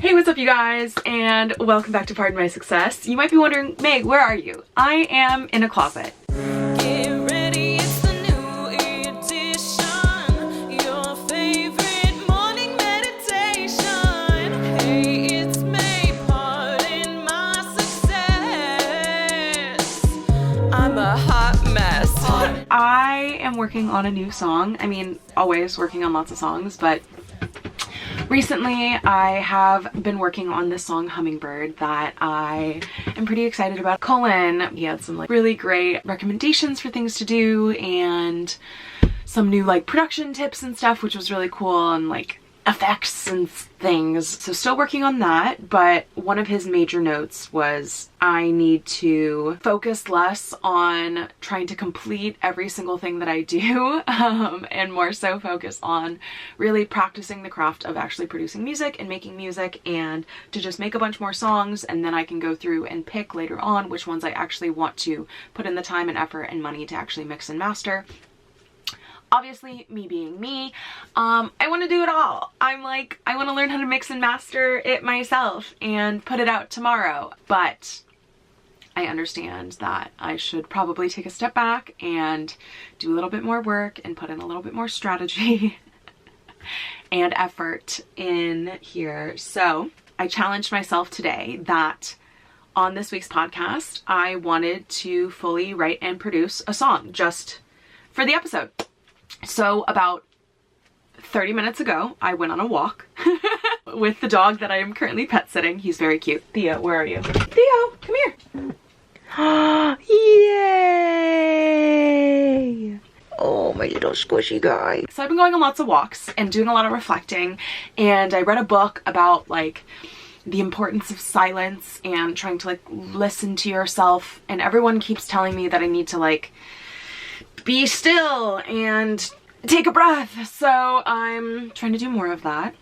Hey, what's up you guys, and welcome back to Pardon My Success. You might be wondering, Meg, where are you? I am in a closet. Get ready, it's the new edition, your favorite morning meditation. Hey, it's me, pardon my success. I'm a hot mess. I am working on a new song. I mean, always working on lots of songs, but recently I have been working on this song Hummingbird that I am pretty excited about. Colin, he had some like really great recommendations for things to do and some new like production tips and stuff, which was really cool, and like effects and things. So still working on that, but one of his major notes was I need to focus less on trying to complete every single thing that I do, and more so focus on really practicing the craft of actually producing music and making music, and to just make a bunch more songs, and then I can go through and pick later on which ones I actually want to put in the time and effort and money to actually mix and master. Obviously, me being me, I want to do it all. I'm like, I want to learn how to mix and master it myself and put it out tomorrow. But I understand that I should probably take a step back and do a little bit more work and put in a little bit more strategy and effort in here. So I challenged myself today that on this week's podcast, I wanted to fully write and produce a song just for the episode. So about 30 minutes ago, I went on a walk with the dog that I am currently pet sitting. He's very cute. Theo, where are you? Theo, come here. Yay! Oh, my little squishy guy. So I've been going on lots of walks and doing a lot of reflecting, and I read a book about like the importance of silence and trying to like listen to yourself, and everyone keeps telling me that I need to like be still and take a breath. So I'm trying to do more of that.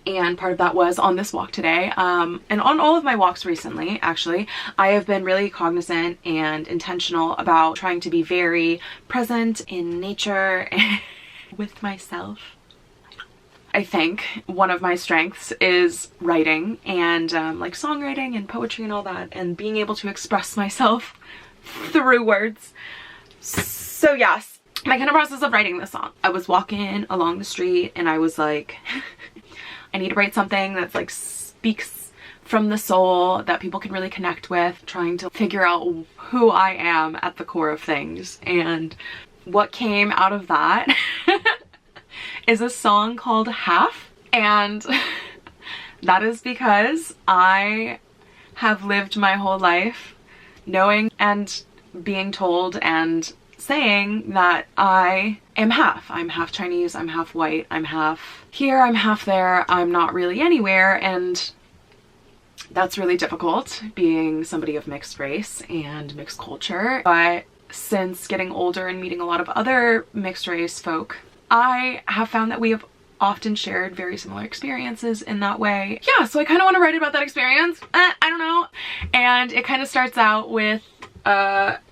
And part of that was on this walk today. And on all of my walks recently, actually, I have been really cognizant and intentional about trying to be very present in nature and with myself. I think one of my strengths is writing and like songwriting and poetry and all that, and being able to express myself through words. So yes, my kind of process of writing this song. I was walking along the street and I was like, I need to write something that's like speaks from the soul, that people can really connect with, trying to figure out who I am at the core of things. And what came out of that is a song called Half. And that is because I have lived my whole life knowing and being told and saying that I am half. I'm half Chinese, I'm half white, I'm half here, I'm half there, I'm not really anywhere, and that's really difficult being somebody of mixed race and mixed culture. But since getting older and meeting a lot of other mixed race folk, I have found that we have often shared very similar experiences in that way. Yeah, so I kind of want to write about that experience. I don't know. And it kind of starts out with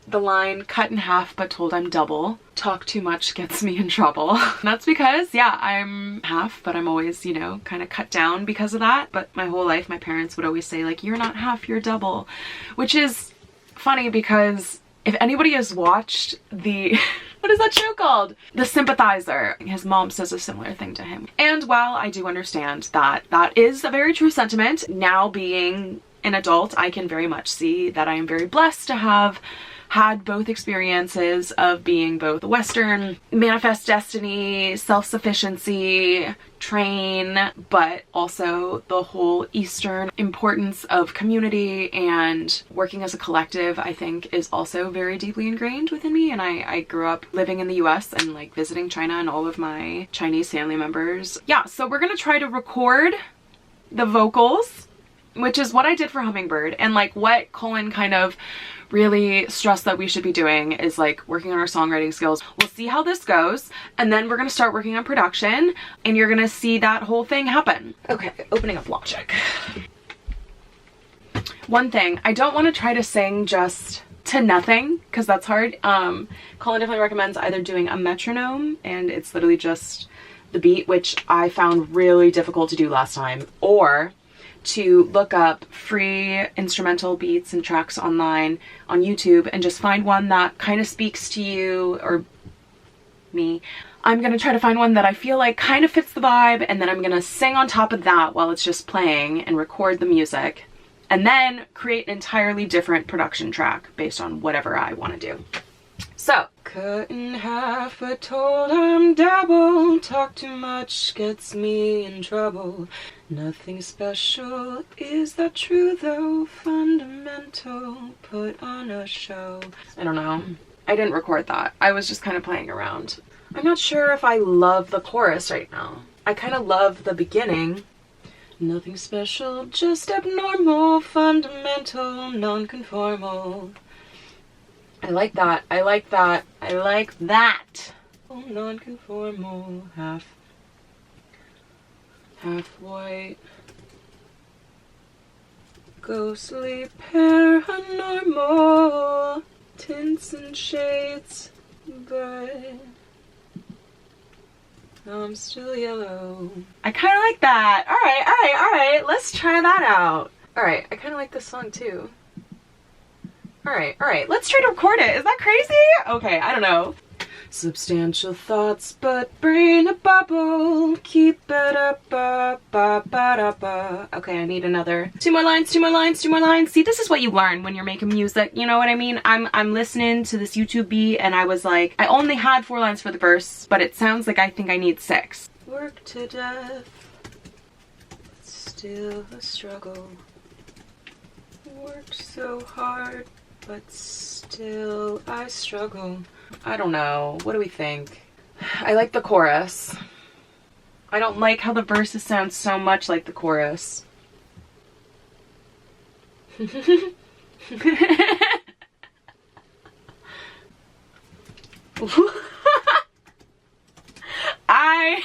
the line, cut in half but told I'm double. Talk too much gets me in trouble. And that's because, yeah, I'm half, but I'm always, you know, kind of cut down because of that. But my whole life, my parents would always say like, you're not half, you're double. Which is funny because if anybody has watched the, what is that show called? The Sympathizer. His mom says a similar thing to him. And while I do understand that that is a very true sentiment, now being an adult, I can very much see that I am very blessed to have had both experiences of being both the Western manifest destiny, self-sufficiency train, but also the whole Eastern importance of community and working as a collective, I think is also very deeply ingrained within me. And I grew up living in the US and like visiting China and all of my Chinese family members. Yeah, so we're gonna try to record the vocals, which is what I did for Hummingbird, and like what Colin kind of really stressed that we should be doing is like working on our songwriting skills. We'll see how this goes, and then we're gonna start working on production, and you're gonna see that whole thing happen. Okay, opening up Logic. One thing, I don't want to try to sing just to nothing, because that's hard. Colin definitely recommends either doing a metronome, and it's literally just the beat, which I found really difficult to do last time, or to look up free instrumental beats and tracks online on YouTube and just find one that kind of speaks to you or me. I'm gonna try to find one that I feel like kind of fits the vibe, and then I'm gonna sing on top of that while it's just playing and record the music, and then create an entirely different production track based on whatever I want to do. So, cut in half but told I'm double, talk too much gets me in trouble, nothing special, is that true though, fundamental, put on a show. I don't know. I didn't record that. I was just kind of playing around. I'm not sure if I love the chorus right now. I kind of love the beginning. Nothing special, just abnormal, fundamental, non-conformal. I like that. I like that. I like that. Oh, non-conformal, half white, ghostly, paranormal, tints and shades, but I'm still yellow. I kind of like that. All right. Let's try that out. All right, I kind of like this song too. All right. Let's try to record it. Is that crazy? Okay, I don't know. Substantial thoughts, but brain a bubble. Keep it up, Okay, I need another. Two more lines. See, this is what you learn when you're making music. You know what I mean? I'm listening to this YouTube beat, and I was like, I only had 4 lines for the verse, but it sounds like I think I need 6. Work to death, but still a struggle. Worked so hard, but still I struggle. I don't know. What do we think? I like the chorus. I don't like how the verses sound so much like the chorus. I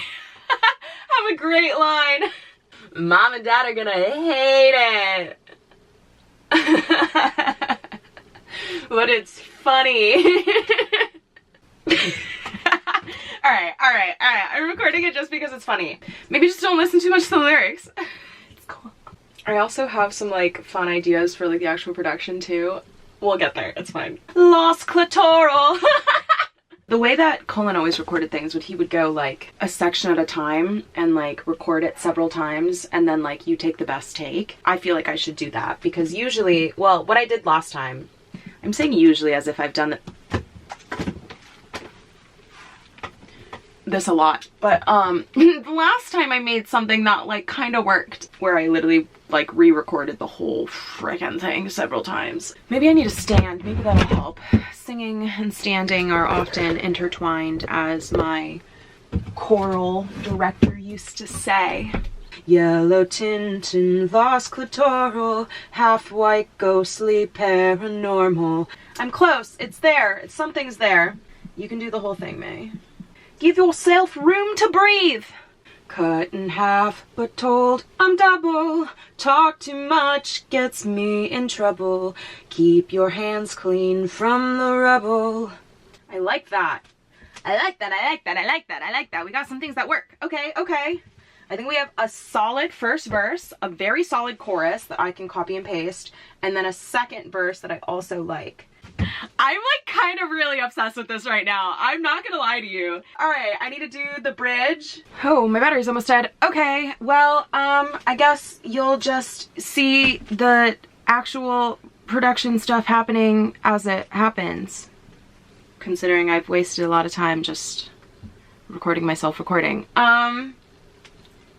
have a great line. Mom and Dad are gonna hate it. But it's funny. Alright. I'm recording it just because it's funny. Maybe just don't listen too much to the lyrics. It's cool. I also have some like fun ideas for like the actual production too. We'll get there, it's fine. Lost clitoral. The way that Colin always recorded things, he would go like a section at a time and like record it several times, and then like you take the best take. I feel like I should do that because usually, well, what I did last time, I'm saying usually as if I've done this a lot, but the last time I made something that like kind of worked, where I literally like re-recorded the whole frickin' thing several times. Maybe I need a stand, maybe that'll help. Singing and standing are often intertwined, as my choral director used to say. Yellow tint and vas clitoral, half white, ghostly, paranormal. I'm close, it's there, something's there. You can do the whole thing, May. Give yourself room to breathe. Cut in half, but told I'm double. Talk too much gets me in trouble. Keep your hands clean from the rubble. I like that. I like that. We got some things that work. Okay. I think we have a solid first verse, a very solid chorus that I can copy and paste, and then a second verse that I also like. I'm like kind of really obsessed with this right now. I'm not gonna lie to you. All right, I need to do the bridge. Oh, my battery's almost dead. Okay, well, I guess you'll just see the actual production stuff happening as it happens, considering I've wasted a lot of time just recording myself recording.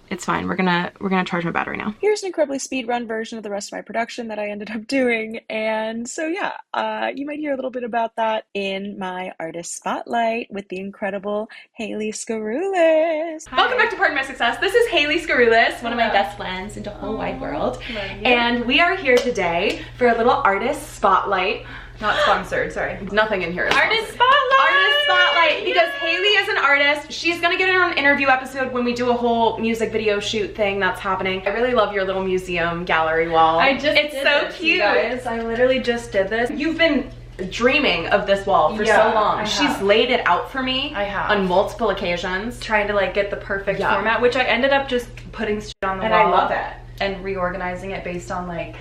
It's fine. We're gonna charge my battery now. Here's an incredibly speed run version of the rest of my production that I ended up doing, and so yeah, you might hear a little bit about that in my artist spotlight with the incredible Haley Skarulis. Welcome back to Part of My Success. This is Haley Skarulis, one of my best friends in the whole wide world, and we are here today for a little artist spotlight. Not sponsored, sorry. Nothing in here is Artist spotlight! Artist spotlight! Because Haley is an artist. She's gonna get in on an interview episode when we do a whole music video shoot thing that's happening. I really love your little museum gallery wall. It's so cute. You guys. I literally just did this. You've been dreaming of this wall for so long. She's laid it out for me on multiple occasions. Trying to like get the perfect format, which I ended up just putting shit on the wall. And I love it. and reorganizing it based on like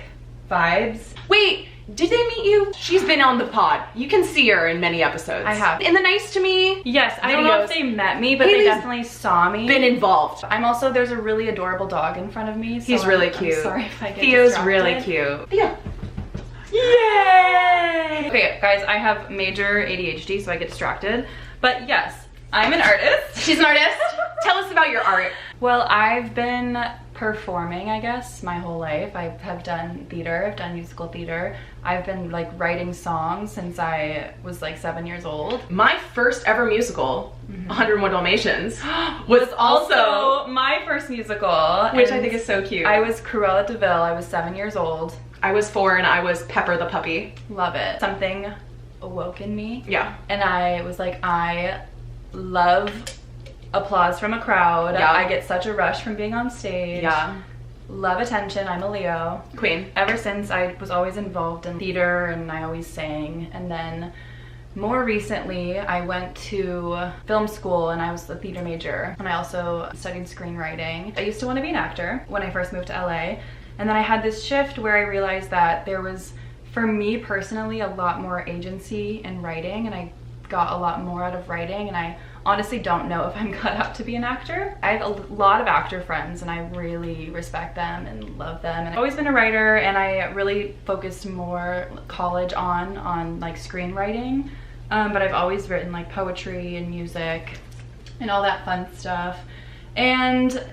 vibes. Wait, did they meet you? She's been on the pod. You can see her in many episodes. I have. In the Nice to Me Yes, I don't know if they met me, but Haley's they definitely saw me. been involved. I'm also, there's a really adorable dog in front of me. So He's really I'm cute. sorry if I get Theo's distracted. really cute. Theo. Yay! Okay, guys, I have major ADHD, so I get distracted. But yes, I'm an artist. She's an artist. Tell us about your art. Well, I've been performing, I guess, my whole life. I have done theater, I've done musical theater. I've been like writing songs since I was like 7 years old. My first ever musical, 101 Dalmatians, was also my first musical. which I think is so cute. I was Cruella de Vil, I was 7 years old. I was 4 and I was Pepper the puppy. Love it. Something awoke in me. Yeah. And I was like, I love applause from a crowd. Yeah. I get such a rush from being on stage. Yeah. Love attention. I'm a Leo. Queen. Ever since, I was always involved in theater and I always sang. And then more recently, I went to film school and I was a theater major. And I also studied screenwriting. I used to want to be an actor when I first moved to LA. And then I had this shift where I realized that there was, for me personally, a lot more agency in writing, and I got a lot more out of writing, and I honestly don't know if I'm cut out to be an actor. I have a lot of actor friends and I really respect them and love them. And I've always been a writer, and I really focused more college on like screenwriting, but I've always written like poetry and music and all that fun stuff. And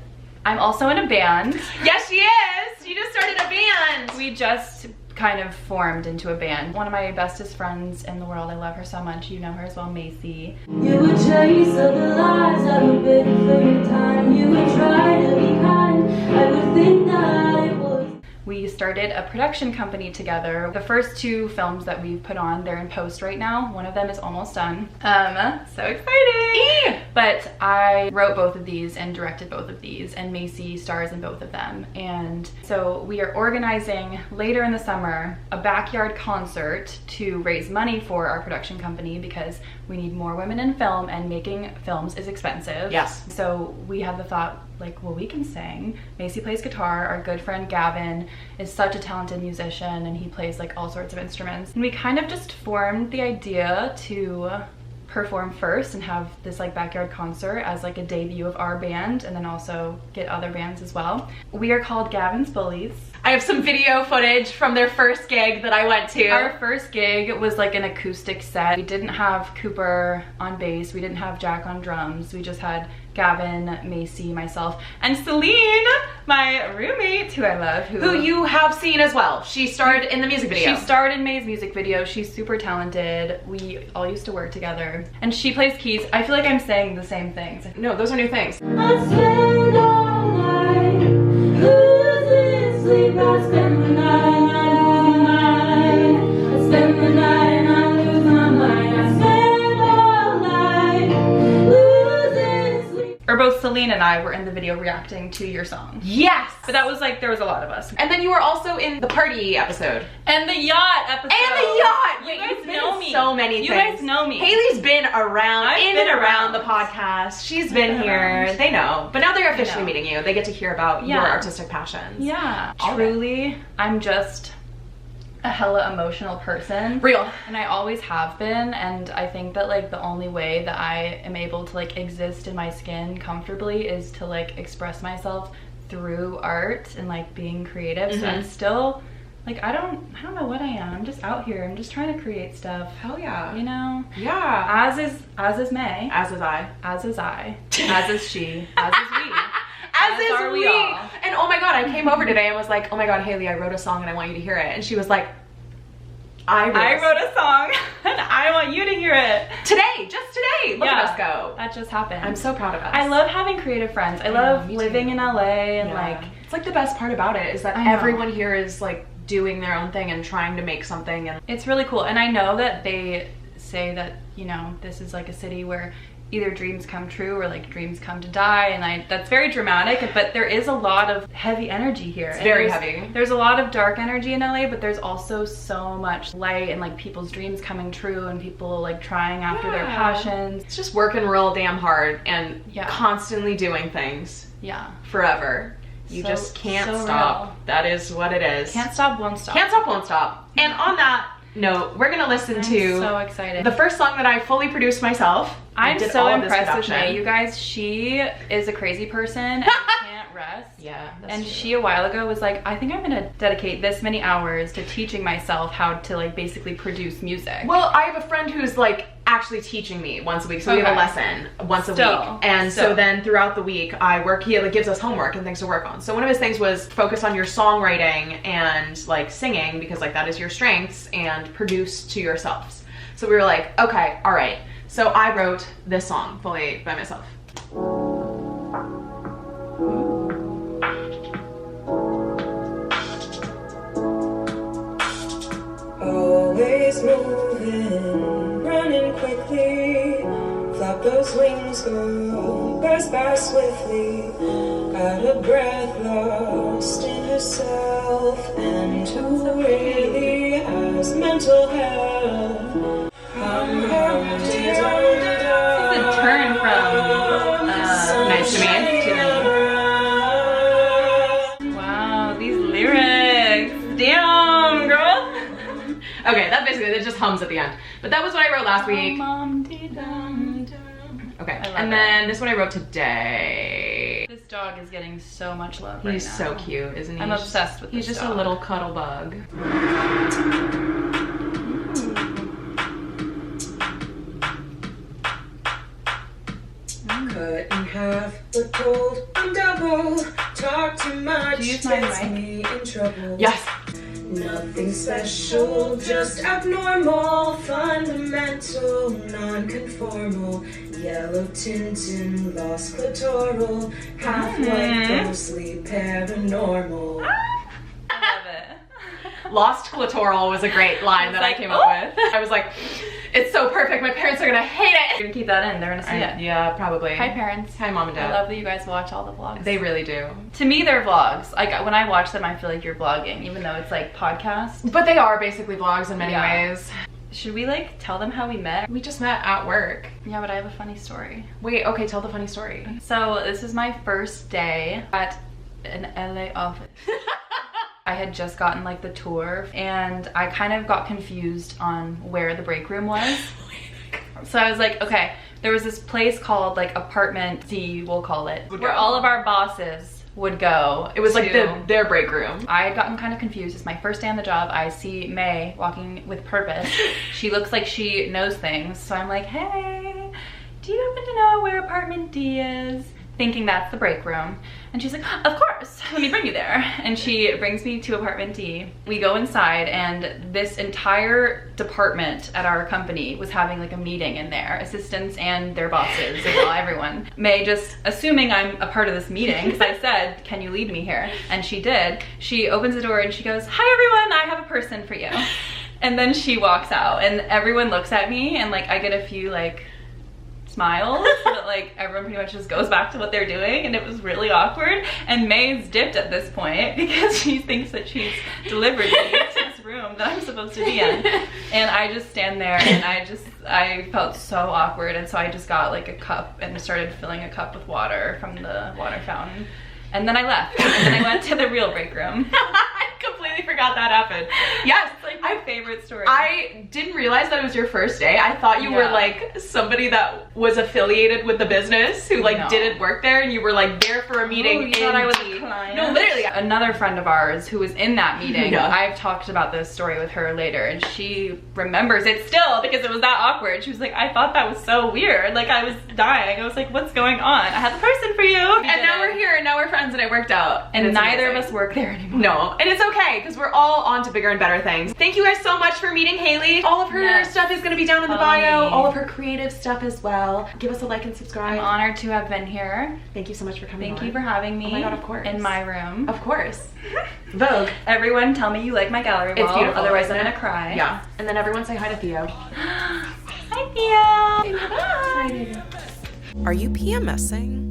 I'm also in a band. Yes, she is. You just started a band. We just kind of formed into a band. One of my bestest friends in the world, I love her so much. You know her as well, Macy. You would chase other lives, I would beg for your time. You would try to be kind, I would think that it was. We started a production company together. The first 2 films that we've put on, they're in post right now. One of them is almost done. So exciting! But I wrote both of these and directed both of these, and Macy stars in both of them. And so we are organizing later in the summer a backyard concert to raise money for our production company, because we need more women in film, and making films is expensive. Yes. So we had the thought, like, well, we can sing. Macy plays guitar. Our good friend Gavin is such a talented musician, and he plays like all sorts of instruments. And we kind of just formed the idea to perform first and have this like backyard concert as like a debut of our band, and then also get other bands as well. We are called Gavin's Bullies. I have some video footage from their first gig that I went to. Our first gig was like an acoustic set. We didn't have Cooper on bass, we didn't have Jack on drums, we just had Gavin, Macy, myself, and Celine, my roommate, who I love. Who you have seen as well. She starred in the music video. She starred in May's music video. She's super talented. We all used to work together. And she plays keys. I feel like I'm saying the same things. No, those are new things. I spend all night losing sleep, I spend the night, I lose my mind. I spend the night and I lose my mind. I spend all night losing sleep. Or both Celine and I were in the video reacting to your song. Yes! But that was like, there was a lot of us. And then you were also in the party episode. And the yacht episode. And the yacht! You Wait, guys know me. So many things. You guys know me. Haley's been around, I've in been and around around. the podcast. She's I've been been here. around. They know. But now they're officially know. meeting you. They get to hear about Yeah. your artistic passions. Yeah, All of truly, I'm just a hella emotional person. Real. And I always have been, and I think that like the only way that I am able to like exist in my skin comfortably is to like express myself through art and like being creative. So I'm still like, I don't know what I am. I'm just out here. I'm just trying to create stuff. Hell yeah. You know? Yeah. As is May. As is I. As is I. As is she. As is we. As is are we. all. And oh my god, I came over today and was like, oh my god, Haley, I wrote a song and I want you to hear it. And she was like, I wrote a song and I want you to hear it. Today, just today. Look at us go. That just happened. I'm so proud of us. I love having creative friends. I know, love me living too. in LA and Yeah. like, it's like the best part about it is that I know. everyone here is like doing their own thing and trying to make something, and it's really cool. And I know that they say that, you know, this is like a city where either dreams come true or like dreams come to die, and that's very dramatic, but there is a lot of heavy energy here. It's very heavy. There's a lot of dark energy in LA, but there's also so much light and like people's dreams coming true and people like trying after their Yeah. passions. it's just working real damn hard and Yeah. constantly doing things Yeah. forever. You So- just can't so stop. real. That is what it is. Can't stop, won't stop. Can't stop, won't stop. And on that note, we're gonna listen to so excited. the first song that I fully produced myself. I'm did so all of this impressed with production. May, you guys. She is a crazy person and can't rest. Yeah, that's And true. she a while ago was like, I think I'm gonna dedicate this many hours to teaching myself how to like basically produce music. Well, I have a friend who's like actually teaching me once a week, so we have a Okay. lesson once a Still, week, and so still. then throughout the week I work. He like gives us homework and things to work on. So one of his things was focus on your songwriting and like singing, because like that is your strengths, and produce to yourselves. So we were like, okay, all right. So I wrote this song fully by myself. Always moving, running quickly, flap those wings go, burst by swiftly, out of breath, lost in herself, and who really has mental health. This is a turn from Nice to meet you. wow, these lyrics. Damn, girl. Okay, that basically, it just hums at the end. But that was what I wrote last week. Okay, I love and it. then this one I wrote today. This dog is getting so much love right now. He's so cute, isn't he? I'm obsessed with He's this just a dog. little cuddle bug. Cut in half, but told I'm double. Talk too much, Do you use my gets mic? me in trouble. Yes. Nothing special, just abnormal, fundamental, non-conformal, yellow tintin, lost clitoral, half white, ghostly, paranormal. I love it. Lost clitoral was a great line that I like, came up with. I was like, it's so perfect. My parents are gonna hate You're it. gonna keep that in. They're gonna see it. Yeah, probably. Hi, parents. Hi, mom and I dad. love that you guys watch all the vlogs. They really do. To me, they're vlogs. Like when I watch them, I feel like you're vlogging, even though it's like podcast. But they are basically vlogs in many Yeah. ways. Should we like tell them how we met? We just met at work. Yeah, but I have a funny story. Wait, okay, tell the funny story. So this is my first day at an LA office. I had just gotten like the tour and I kind of got confused on where the break room was. So I was like, okay, there was this place called like Apartment D, we'll call it, Would where go. all of our bosses would go. It was like to- their break room. I had gotten kind of confused. It's my first day on the job. I see May walking with purpose. She looks like she knows things. So I'm like, hey, do you happen to know where Apartment D is? Thinking that's the break room. And she's like, of course, let me bring you there. And she brings me to Apartment D. We go inside and this entire department at our company was having like a meeting in there, assistants and their bosses and everyone. May just assuming I'm a part of this meeting, because I said, can you lead me here? And she did. She opens the door and she goes, hi everyone, I have a person for you. And then she walks out and everyone looks at me and like I get a few like smiles, but like everyone pretty much just goes back to what they're doing and it was really awkward. And May's dipped at this point because she thinks that she's delivered me to this room that I'm supposed to be in. And I just stand there and I felt so awkward, and so I just got like a cup and started filling a cup with water from the water fountain. And then I left and then I went to the real break room. I completely forgot that happened. Yes, It's like my favorite story. I didn't realize that it was your first day. I thought you were Yeah. like somebody that was affiliated with the business who like No. didn't work there, and you were like there for a meeting. Oh, you thought I was in- a client? No, literally. Another friend of ours who was in that meeting, Yeah. I've talked about this story with her later, and she remembers it still because it was that awkward. She was like, I thought that was so weird. Like I was dying. I was like, what's going on? I had the person for you. And now we're here, and now we're friends, and it worked out. And it's neither amazing. of us work there anymore. No, and it's okay because we're all on to bigger and better things. Thank you guys so much for meeting Haley. All of her Yes. stuff is going to be down in the Follow bio. me. All of her creative stuff as well. Give us a like and I'm subscribe. honored to have been here. Thank you so much for coming Thank on. you for having me. Oh my God, of course. In my room. Of course. Vogue. Everyone tell me you like my gallery wall. It's beautiful. Otherwise isn't I'm it? gonna cry. Yeah. And then everyone say hi to Theo. Hi Theo. Bye. Are you PMSing?